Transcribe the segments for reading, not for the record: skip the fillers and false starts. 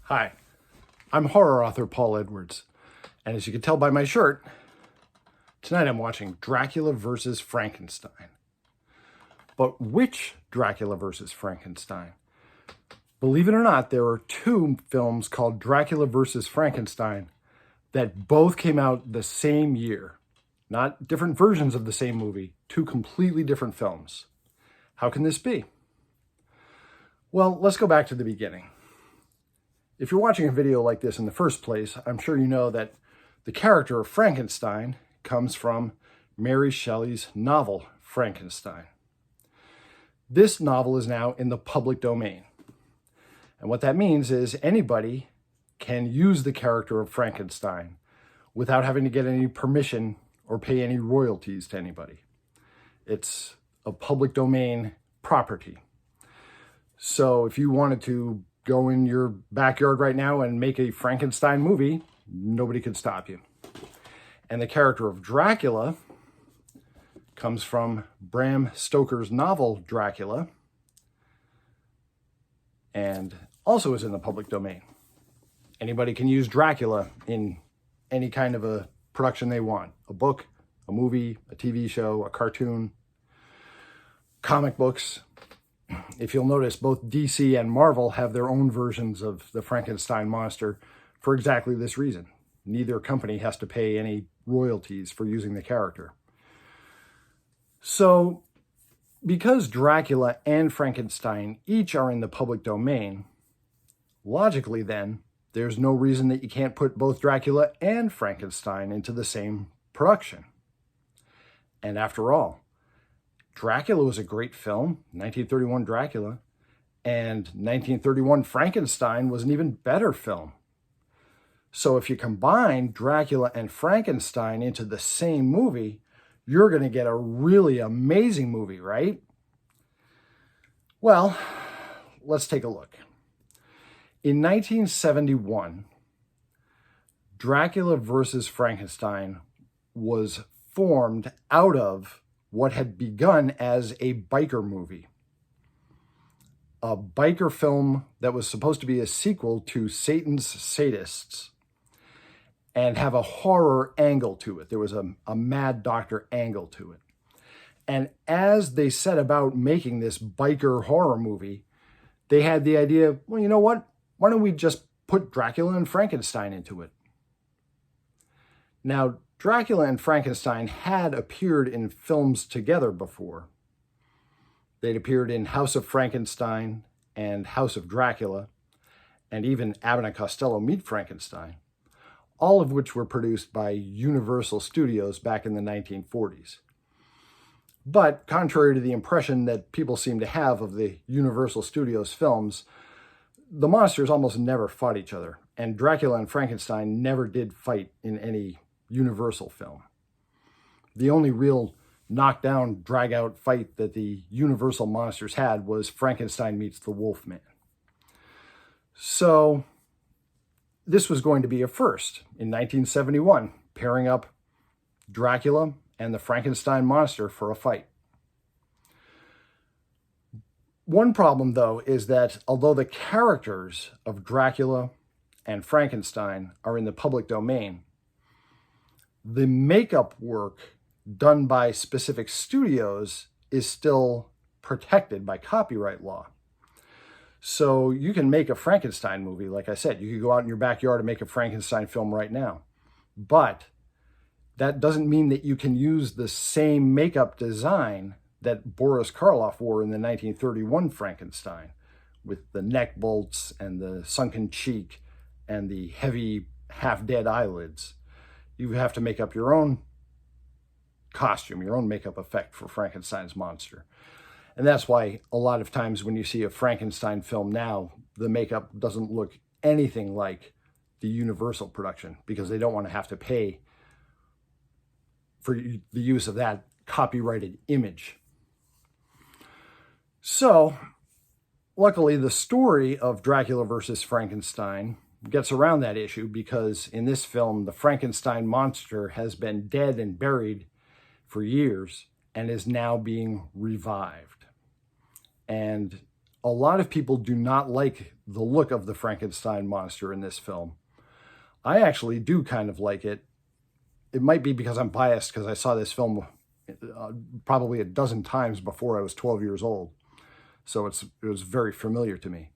Hi, I'm horror author Paul Edwards, and as you can tell by my shirt, tonight I'm watching Dracula versus Frankenstein. But which Dracula versus Frankenstein? Believe it or not, there are two films called Dracula versus Frankenstein that both came out the same year. Not different versions of the same movie, two completely different films. How can this be? Well, let's go back to the beginning. If you're watching a video like this in the first place, I'm sure you know that the character of Frankenstein comes from Mary Shelley's novel, Frankenstein. This novel is now in the public domain. And what that means is anybody can use the character of Frankenstein without having to get any permission or pay any royalties to anybody. It's a public domain property. So if you wanted to go in your backyard right now and make a Frankenstein movie, nobody could stop you. And the character of Dracula comes from Bram Stoker's novel Dracula, and also is in the public domain. Anybody can use Dracula in any kind of a production they want. A book, a movie, a TV show, a cartoon, comic books. If you'll notice, both DC and Marvel have their own versions of the Frankenstein monster for exactly this reason. Neither company has to pay any royalties for using the character. So, because Dracula and Frankenstein each are in the public domain, logically then, there's no reason that you can't put both Dracula and Frankenstein into the same production. And after all, Dracula was a great film, 1931 Dracula, and 1931 Frankenstein was an even better film. So if you combine Dracula and Frankenstein into the same movie, you're going to get a really amazing movie, right? Well, let's take a look. In 1971, Dracula versus Frankenstein was formed out of what had begun as a biker movie. A biker film that was supposed to be a sequel to Satan's Sadists and have a horror angle to it. There was a mad doctor angle to it. And as they set about making this biker horror movie, they had the idea, well, you know what? Why don't we just put Dracula and Frankenstein into it? Now, Dracula and Frankenstein had appeared in films together before. They'd appeared in House of Frankenstein and House of Dracula, and even Abbott and Costello Meet Frankenstein, all of which were produced by Universal Studios back in the 1940s. But contrary to the impression that people seem to have of the Universal Studios films, the monsters almost never fought each other, and Dracula and Frankenstein never did fight in any Universal film. The only real knockdown, drag-out fight that the Universal monsters had was Frankenstein meets the Wolfman. So this was going to be a first in 1971, pairing up Dracula and the Frankenstein monster for a fight. One problem, though, is that although the characters of Dracula and Frankenstein are in the public domain, the makeup work done by specific studios is still protected by copyright law. So you can make a Frankenstein movie, like I said. You could go out in your backyard and make a Frankenstein film right now. But that doesn't mean that you can use the same makeup design that Boris Karloff wore in the 1931 Frankenstein, with the neck bolts and the sunken cheek and the heavy half-dead eyelids. You have to make up your own costume, your own makeup effect for Frankenstein's monster. And that's why a lot of times when you see a Frankenstein film now, the makeup doesn't look anything like the Universal production, because they don't want to have to pay for the use of that copyrighted image. So, luckily, the story of Dracula versus Frankenstein gets around that issue, because in this film, the Frankenstein monster has been dead and buried for years and is now being revived. And a lot of people do not like the look of the Frankenstein monster in this film. I actually do kind of like it. It might be because I'm biased because I saw this film probably a dozen times before I was 12 years old. So it was very familiar to me.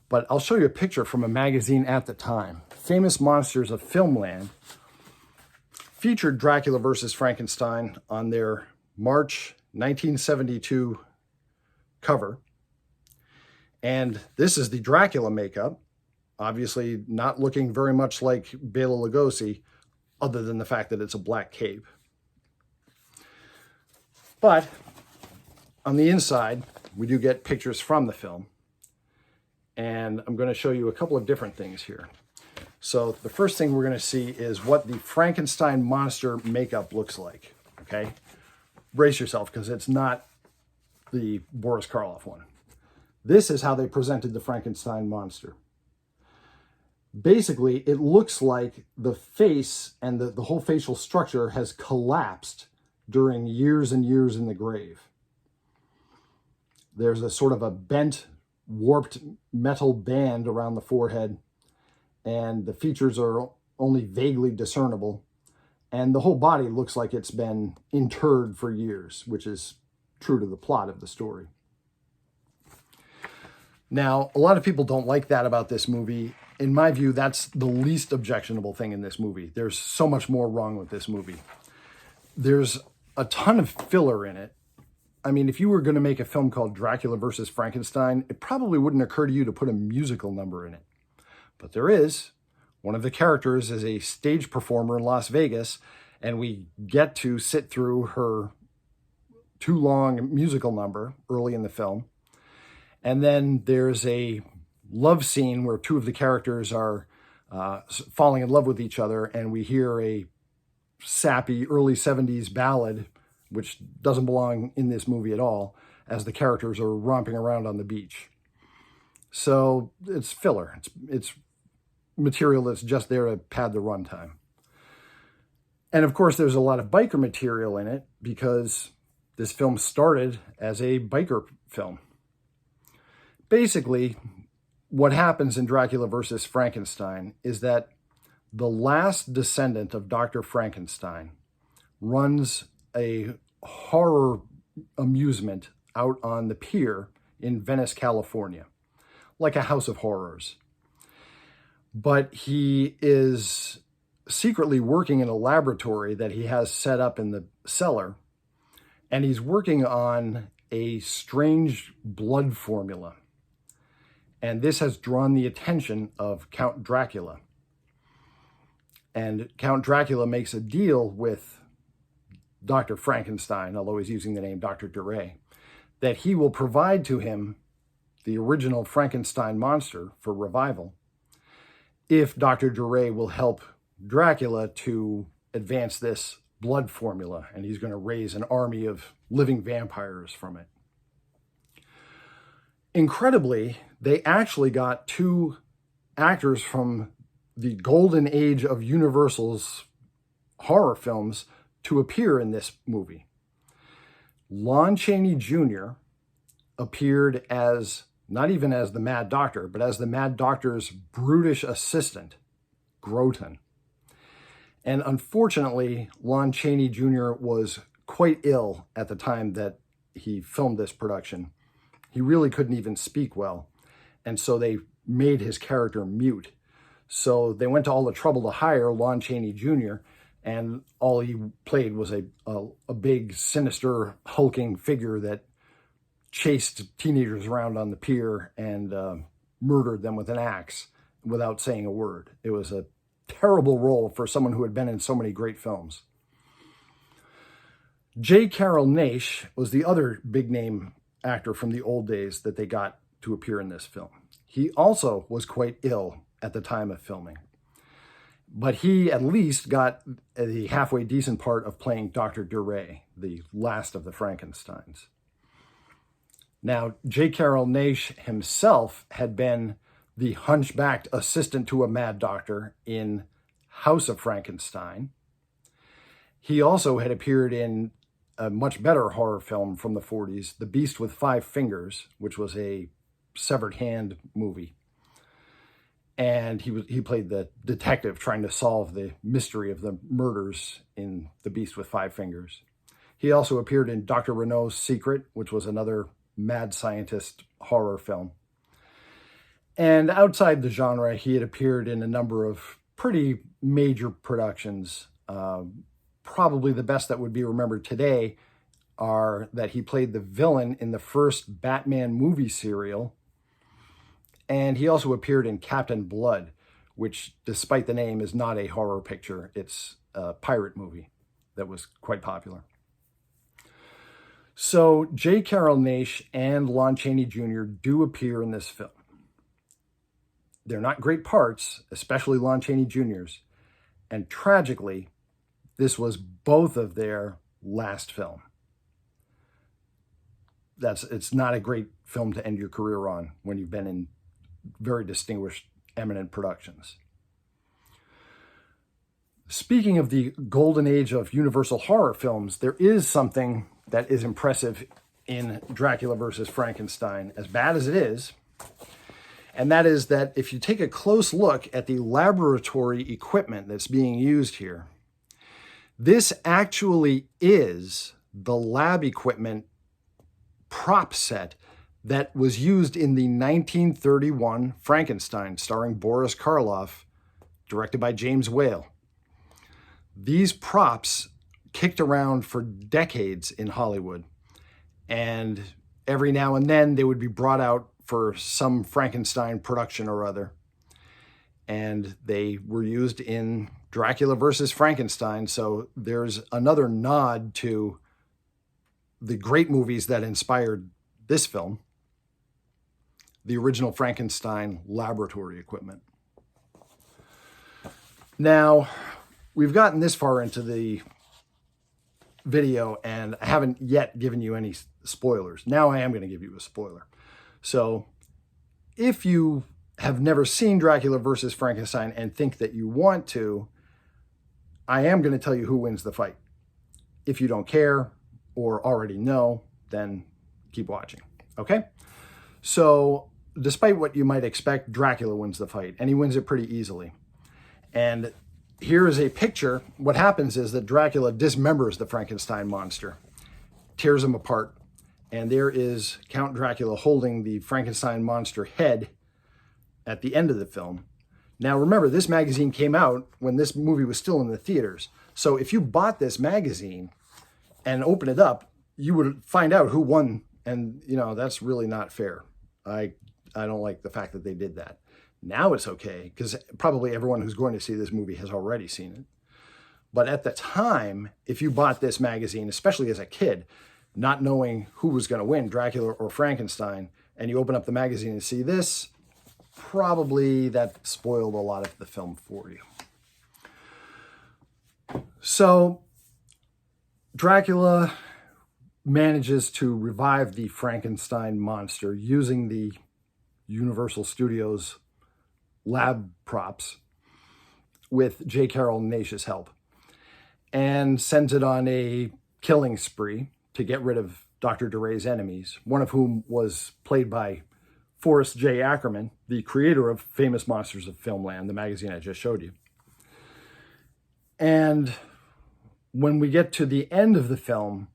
But I'll show you a picture from a magazine at the time. Famous Monsters of Filmland featured Dracula versus Frankenstein on their March 1972 cover. And this is the Dracula makeup, obviously not looking very much like Bela Lugosi, other than the fact that it's a black cape. But on the inside, we do get pictures from the film. And I'm going to show you a couple of different things here. So the first thing we're going to see is what the Frankenstein monster makeup looks like, okay? Brace yourself, because it's not the Boris Karloff one. This is how they presented the Frankenstein monster. Basically, it looks like the face and the whole facial structure has collapsed during years and years in the grave. There's a sort of a bent, warped metal band around the forehead, and the features are only vaguely discernible, and the whole body looks like it's been interred for years, which is true to the plot of the story. Now, a lot of people don't like that about this movie. In my view, that's the least objectionable thing in this movie. There's so much more wrong with this movie. There's a ton of filler in it. I mean, if you were going to make a film called Dracula versus Frankenstein, it probably wouldn't occur to you to put a musical number in it. But there is. One of the characters is a stage performer in Las Vegas, and we get to sit through her too long musical number early in the film. And then there's a love scene where two of the characters are falling in love with each other, and we hear a sappy early 70s ballad, which doesn't belong in this movie at all, as the characters are romping around on the beach. So it's filler. It's material that's just there to pad the runtime. And of course, there's a lot of biker material in it because this film started as a biker film. Basically, what happens in Dracula versus Frankenstein is that the last descendant of Dr. Frankenstein runs a horror amusement out on the pier in Venice, California, like a house of horrors. But he is secretly working in a laboratory that he has set up in the cellar, and he's working on a strange blood formula. And this has drawn the attention of Count Dracula. And Count Dracula makes a deal with Dr. Frankenstein, although he's using the name Dr. Duray, that he will provide to him the original Frankenstein monster for revival if Dr. Duray will help Dracula to advance this blood formula, and he's going to raise an army of living vampires from it. Incredibly, they actually got two actors from the golden age of Universal's horror films to appear in this movie. Lon Chaney Jr. appeared as, not even as the Mad Doctor, but as the Mad Doctor's brutish assistant, Groton. And unfortunately, Lon Chaney Jr. was quite ill at the time that he filmed this production. He really couldn't even speak well. And so they made his character mute. So they went to all the trouble to hire Lon Chaney Jr., and all he played was a big, sinister, hulking figure that chased teenagers around on the pier and murdered them with an axe without saying a word. It was a terrible role for someone who had been in so many great films. J. Carrol Naish was the other big-name actor from the old days that they got to appear in this film. He also was quite ill at the time of filming, but he at least got the halfway decent part of playing Dr. Duray, the last of the Frankensteins. Now, J. Carrol Naish himself had been the hunchbacked assistant to a mad doctor in House of Frankenstein. He also had appeared in a much better horror film from the 40s, The Beast with Five Fingers, which was a severed hand movie. And he played the detective trying to solve the mystery of the murders in The Beast with Five Fingers. He also appeared in Dr. Renault's Secret, which was another mad scientist horror film. And outside the genre, he had appeared in a number of pretty major productions. Probably the best that would be remembered today are that he played the villain in the first Batman movie serial. And he also appeared in Captain Blood, which, despite the name, is not a horror picture. It's a pirate movie that was quite popular. So J. Carrol Naish and Lon Chaney Jr. do appear in this film. They're not great parts, especially Lon Chaney Jr.'s. And tragically, this was both of their last film. It's not a great film to end your career on when you've been in very distinguished, eminent productions. Speaking of the golden age of Universal horror films, there is something that is impressive in Dracula versus Frankenstein, as bad as it is. And that is that if you take a close look at the laboratory equipment that's being used here, this actually is the lab equipment prop set that was used in the 1931 Frankenstein, starring Boris Karloff, directed by James Whale. These props kicked around for decades in Hollywood, and every now and then they would be brought out for some Frankenstein production or other, and they were used in Dracula versus Frankenstein. So there's another nod to the great movies that inspired this film, the original Frankenstein laboratory equipment. Now, we've gotten this far into the video and I haven't yet given you any spoilers. Now I am going to give you a spoiler. So if you have never seen Dracula versus Frankenstein and think that you want to, I am going to tell you who wins the fight. If you don't care or already know, then keep watching. Okay? So despite what you might expect, Dracula wins the fight, and he wins it pretty easily. And here is a picture. What happens is that Dracula dismembers the Frankenstein monster, tears him apart, and there is Count Dracula holding the Frankenstein monster head at the end of the film. Now remember, this magazine came out when this movie was still in the theaters. So if you bought this magazine and opened it up, you would find out who won. And, you know, that's really not fair. I don't like the fact that they did that. Now it's okay, because probably everyone who's going to see this movie has already seen it. But at the time, if you bought this magazine, especially as a kid, not knowing who was going to win, Dracula or Frankenstein, and you open up the magazine and see this, probably that spoiled a lot of the film for you. So Dracula manages to revive the Frankenstein monster using the Universal Studios lab props with J. Carrol Naish's help, and sends it on a killing spree to get rid of Dr. DeRay's enemies, one of whom was played by Forrest J. Ackerman, the creator of Famous Monsters of Filmland, the magazine I just showed you. And when we get to the end of the film,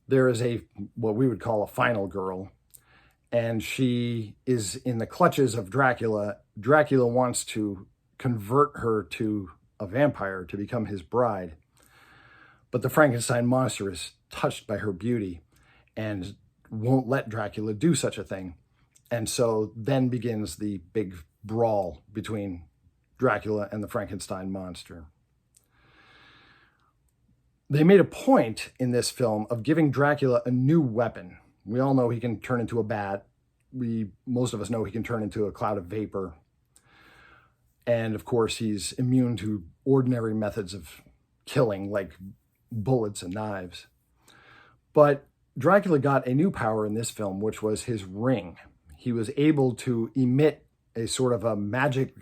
there is what we would call a final girl, and she is in the clutches of Dracula. Dracula wants to convert her to a vampire to become his bride, but the Frankenstein monster is touched by her beauty and won't let Dracula do such a thing. And so then begins the big brawl between Dracula and the Frankenstein monster. They made a point in this film of giving Dracula a new weapon. We all know he can turn into a bat. Most of us know he can turn into a cloud of vapor. And of course, he's immune to ordinary methods of killing, like bullets and knives. But Dracula got a new power in this film, which was his ring. He was able to emit a sort of a magic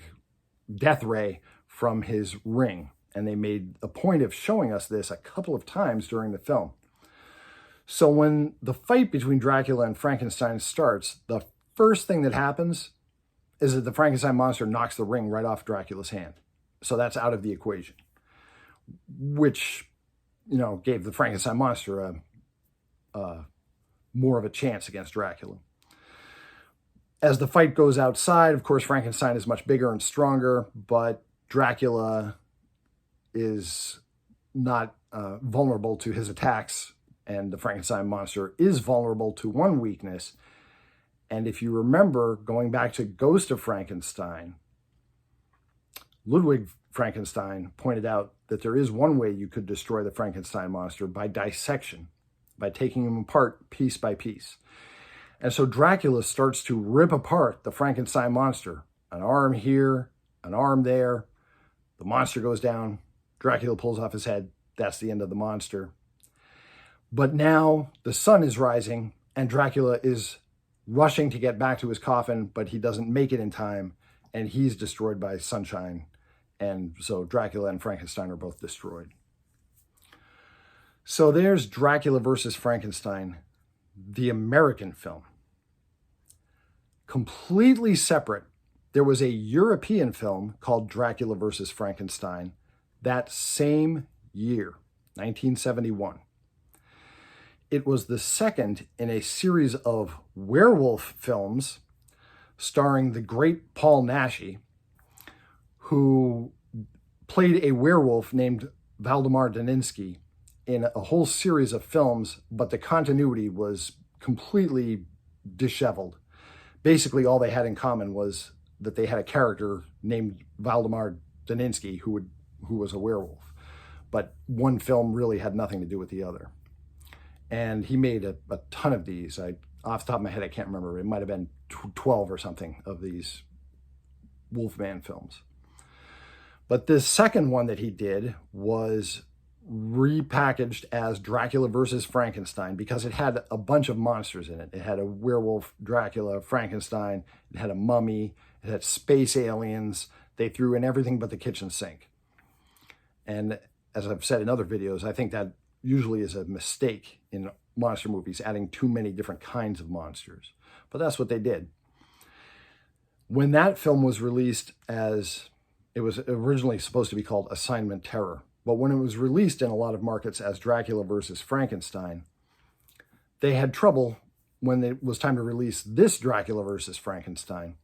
death ray from his ring. And they made a point of showing us this a couple of times during the film. So when the fight between Dracula and Frankenstein starts, the first thing that happens is that the Frankenstein monster knocks the ring right off Dracula's hand. So that's out of the equation, which, gave the Frankenstein monster more of a chance against Dracula. As the fight goes outside, of course, Frankenstein is much bigger and stronger, but Dracula is not vulnerable to his attacks, and the Frankenstein monster is vulnerable to one weakness. And if you remember, going back to Ghost of Frankenstein, Ludwig Frankenstein pointed out that there is one way you could destroy the Frankenstein monster: by dissection, by taking him apart piece by piece. And so Dracula starts to rip apart the Frankenstein monster. An arm here, an arm there. The monster goes down. Dracula pulls off his head. That's the end of the monster. But now the sun is rising and Dracula is rushing to get back to his coffin, but he doesn't make it in time, and he's destroyed by sunshine. And so Dracula and Frankenstein are both destroyed. So there's Dracula versus Frankenstein, the American film. Completely separate, there was a European film called Dracula versus Frankenstein that same year, 1971. It was the second in a series of werewolf films starring the great Paul Naschy, who played a werewolf named Waldemar Daninsky in a whole series of films, but the continuity was completely disheveled. Basically, all they had in common was that they had a character named Waldemar Daninsky who was a werewolf. But one film really had nothing to do with the other. And he made a ton of these. Off the top of my head, I can't remember. It might have been 12 or something of these Wolfman films. But this second one that he did was repackaged as Dracula versus Frankenstein because it had a bunch of monsters in it. It had a werewolf, Dracula, Frankenstein. It had a mummy. It had space aliens. They threw in everything but the kitchen sink. And as I've said in other videos, I think that usually is a mistake in monster movies, adding too many different kinds of monsters. But that's what they did. When that film was released it was originally supposed to be called Assignment Terror, but when it was released in a lot of markets as Dracula versus Frankenstein, they had trouble when it was time to release this Dracula versus Frankenstein.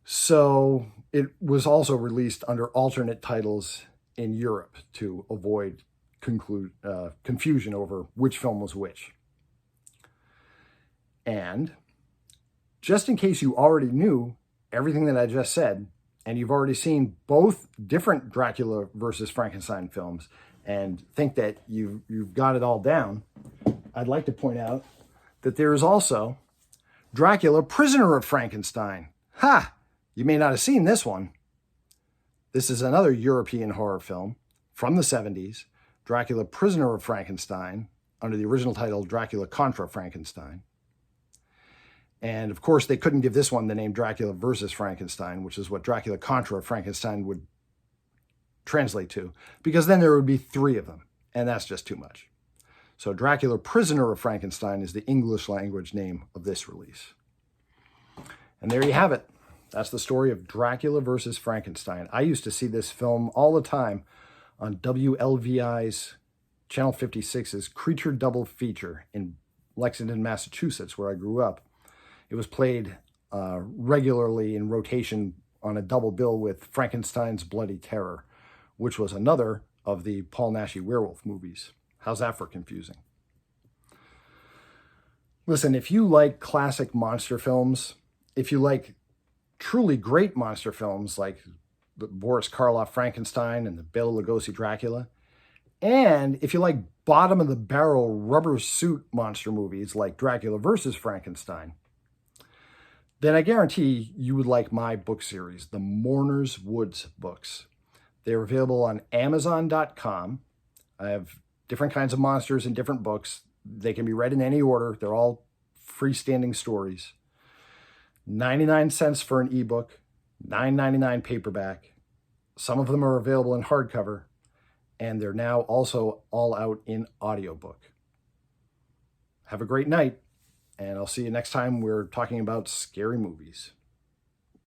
So it was also released under alternate titles in Europe to avoid confusion over which film was which. And just in case you already knew everything that I just said, and you've already seen both different Dracula versus Frankenstein films and think that you've got it all down, I'd like to point out that there is also Dracula, Prisoner of Frankenstein. Ha! You may not have seen this one. This is another European horror film from the 70s, Dracula, Prisoner of Frankenstein, under the original title Dracula Contra Frankenstein. And of course, they couldn't give this one the name Dracula versus Frankenstein, which is what Dracula Contra Frankenstein would translate to, because then there would be 3 of them, and that's just too much. So Dracula, Prisoner of Frankenstein is the English language name of this release. And there you have it. That's the story of Dracula versus Frankenstein. I used to see this film all the time on WLVI's Channel 56's Creature Double Feature in Lexington, Massachusetts, where I grew up. It was played regularly in rotation on a double bill with Frankenstein's Bloody Terror, which was another of the Paul Naschy werewolf movies. How's that for confusing? Listen, if you like classic monster films, if you like truly great monster films like the Boris Karloff Frankenstein and the Bela Lugosi Dracula, and if you like bottom-of-the-barrel rubber suit monster movies like Dracula versus Frankenstein, then I guarantee you would like my book series, the Mourner's Woods books. They're available on Amazon.com. I have different kinds of monsters in different books. They can be read in any order. They're all freestanding stories. 99 cents for an ebook, $9.99 paperback. Some of them are available in hardcover, and they're now also all out in audiobook. Have a great night. And I'll see you next time we're talking about scary movies.